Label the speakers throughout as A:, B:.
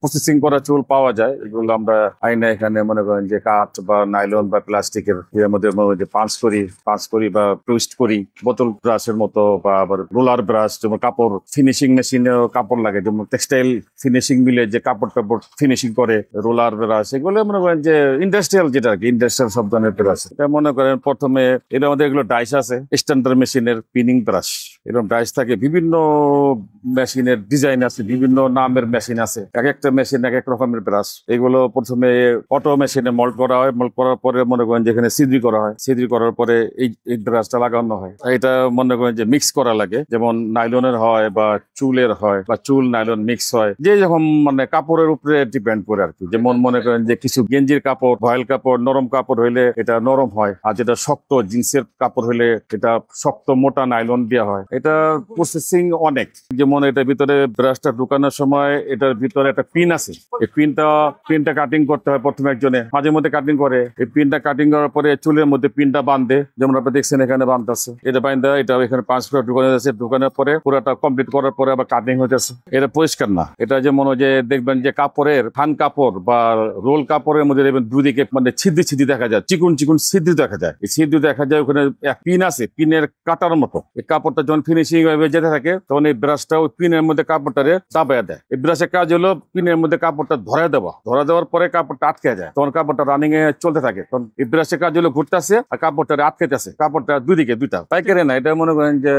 A: Processing করা চুল পাওয়া যায়, এগুলো আমরা আইনা এখানে মনে করেন যে কাঠ বা নাইলন বা প্লাস্টিকের এর মধ্যে পাঁচ করি বা টুইস্ট করি, বোতল ব্রাশের মতো, বা আবার রোলার ব্রাশ, যেমন কাপড় ফিনিশিং মেশিনেও কাপড় লাগে, যেমন টেক্সটাইল ফিনিশিং মিলে যে কাপড় টাপড় ফিনিশিং করে, রোলার ব্রাশ, এগুলো মনে করেন যে ইন্ডাস্ট্রিয়াল, যেটা আর কি ইন্ডাস্ট্রিয়াল সব ধরনের ব্রাশ। এটা মনে করেন প্রথমে এর মধ্যে এগুলো ডাইস আছে, স্ট্যান্ডার্ড মেশিনের পিনিং ব্রাশ, এরকম ডাইস থাকে, বিভিন্ন মেশিনের ডিজাইন আছে, বিভিন্ন নামের মেশিন আছে, এক একটা মেশিন এক এক রকমের ব্রাশ। এগুলো প্রথমে অটো মেশিনে মোল্ড করা হয়, মোল্ড করার পরে মনে করেন যেখানে ছিদ্রি করা হয়, ছিদ্রি করার পরে এই ব্রাশটা লাগানো হয়। এটা মনে করেন যে মিক্স করা লাগে, যেমন নাইলনের হয় বা চুলের হয়, বা চুল নাইলন মিক্স হয়, যে যখন মানে কাপড়ের উপরে ডিপেন্ড করে আর কি। যেমন মনে করেন যে কিছু গেঞ্জির কাপড়, ভয়েল কাপড়, নরম কাপড় হইলে এটা নরম হয়, আর যেটা শক্ত জিন্সের কাপড় হইলে এটা শক্ত মোটা নাইলন দেওয়া হয়। এটা প্রসেসিং অনেক, যেমন এটার ভিতরে ব্রাশটা ঢুকানোর সময় এটার ভিতরে একটা পিন আছে, এই পিনটা কাটিং করতে হয় প্রথমে, একজনে মাঝে মধ্যে কাটিং করে। এই পিনটা কাটিং করার পরে চুলের মধ্যে পিনটা বাঁধে, যেমন আপনি দেখছেন এখানে বাঁধতেছে, এটা বাঁধা, এটা এখানে 5 ফুট ঢুকানো যাচ্ছে, ঢুকানোর পরে পুরোটা কমপ্লিট করার পরে আবার কাটিং হইতেছে। এটা পরিষ্কার না, এটা যেমন ওই যে দেখবেন যে কাপড়ের থান কাপড় বা রোল কাপড়ের মধ্যে দেখবেন দুদিকে মানে ছিদ্রি দেখা যায়, চিকুন ছিদ্রি দেখা যায়, এই ছিদ্রি দেখা যায়, ওখানে এক পিন আছে, পিনের কাটার মতো। এই কাপড়টা যখন ফিনিশিং হয়ে যেতে থাকে তখন এই ব্রাশটা ওই পিনের মধ্যে কাপড়টারে দাবাইয়া দেয়। এই ব্রাশের কাজ হলো পিনের মধ্যে কাপড়টা ধরা দেওয়ার পরে কাপড়টা আটকে যায়, তখন কাপড়টা রানিং এ চলতে থাকে, তখন এই ব্রাশের কাজ হলো ঘুরতেছে আর কাপড়টা আটকেতেছে, কাপড়টা দুইটা পাইকারি না। এটা মনে করেন যে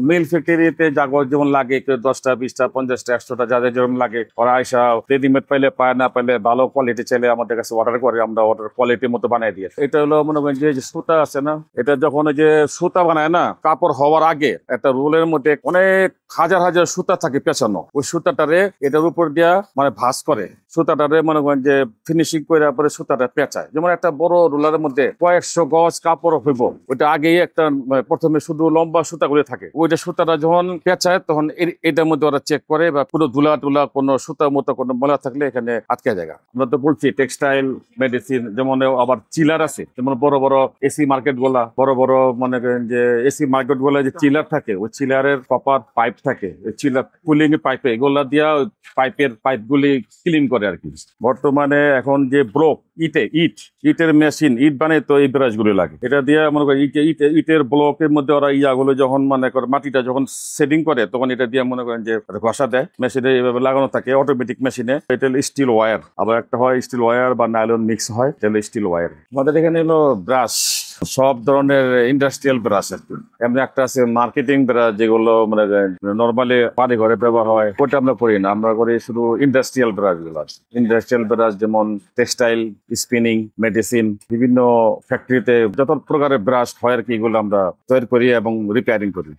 A: মিল ফ্যাক্টরিতে যেমন লাগে 10টা 20টা 50টা 100টা যাদের যেরকম লাগে, ওরা আইসা রেডিমেড পাইলে পায়, না পাইলে ভালো কোয়ালিটি চাইলে আমাদের কাছে অর্ডার করে, আমরা অর্ডার কোয়ালিটির মতো বানাই দিয়ে। এটা হলো মনে করেন যে সুতা আছে না, এটা যখন ওই যে সুতা বানায় না, কাপড় হওয়ার আগে একটা রোলের মধ্যে অনেক হাজার সুতা থাকে পেছানো, ওই সুতাটারে এটার উপর দিয়া মানে ভাঁজ করে, সুতাটারে মনে করেন যে ফিনিশিং করে পরে সুতাটা পেঁচায়। যেমন একটা বড় রোলারের মধ্যে কয়েকশো গজ কাপড় হইব, ওইটা আগেই একটা প্রথমে শুধু লম্বা সুতাগুলো থাকে, ওইটা সুতাটা যখন পেঁচায় তখন এটার মধ্যে ওরা চেক করে, বা পুরো ধুলা কোনো সুতার মতো কোনো ময়লা থাকলে এখানে আটকে যায়। আমরা তো বলছি টেক্সটাইল মেডিসিন, যেমন আবার চিলার আছে, যেমন বড় বড় এসি মার্কেট গুলা, বড় বড় মনে করেন যে এসি মার্কেট গুলা যে চিলার থাকে, ওই চিলারের কপার পাইপ থাকে, চিলার কুলিং এর পাইপে এগুলা দিয়া পাইপ গুলি ক্লিন করে আর কি। বর্তমানে এখন যে ব্লক ইটের মেশিন, ইট বানায়, তো এই ব্রাশ গুলো লাগে, এটা দিয়ে মনে করেন ইটের ব্লকের মধ্যে ওরা ইয়াগুলো যখন মানে মাটিটা যখন সেটিং করে, তখন এটা দিয়ে মনে করেন যে ঘষা দেয়, মেশিনে এইভাবে লাগানো থাকে অটোমেটিক মেশিনে। এটা স্টিল ওয়্যার, আবার একটা হয় স্টিল ওয়্যার বা নাইলন মিক্স হয়, এটা স্টিল ওয়্যার। আমাদের এখানে হলো ব্রাশ, সব ধরনের ইন্ডাস্ট্রিয়াল ব্রাশ আর কি। এমনি একটা আছে মার্কেটিং ব্রাশ, যেগুলো মানে নর্মালি পানি ঘরে ব্যবহার হয়, ওটা আমরা করি না, আমরা করি শুধু ইন্ডাস্ট্রিয়াল ব্রাশ গুলো। ইন্ডাস্ট্রিয়াল ব্রাশ যেমন টেক্সটাইল, স্পিনিং, মেডিসিন, বিভিন্ন ফ্যাক্টরিতে যত প্রকারের ব্রাশ হয় আর কি, এগুলো আমরা তৈরি করি এবং রিপেয়ারিং করি।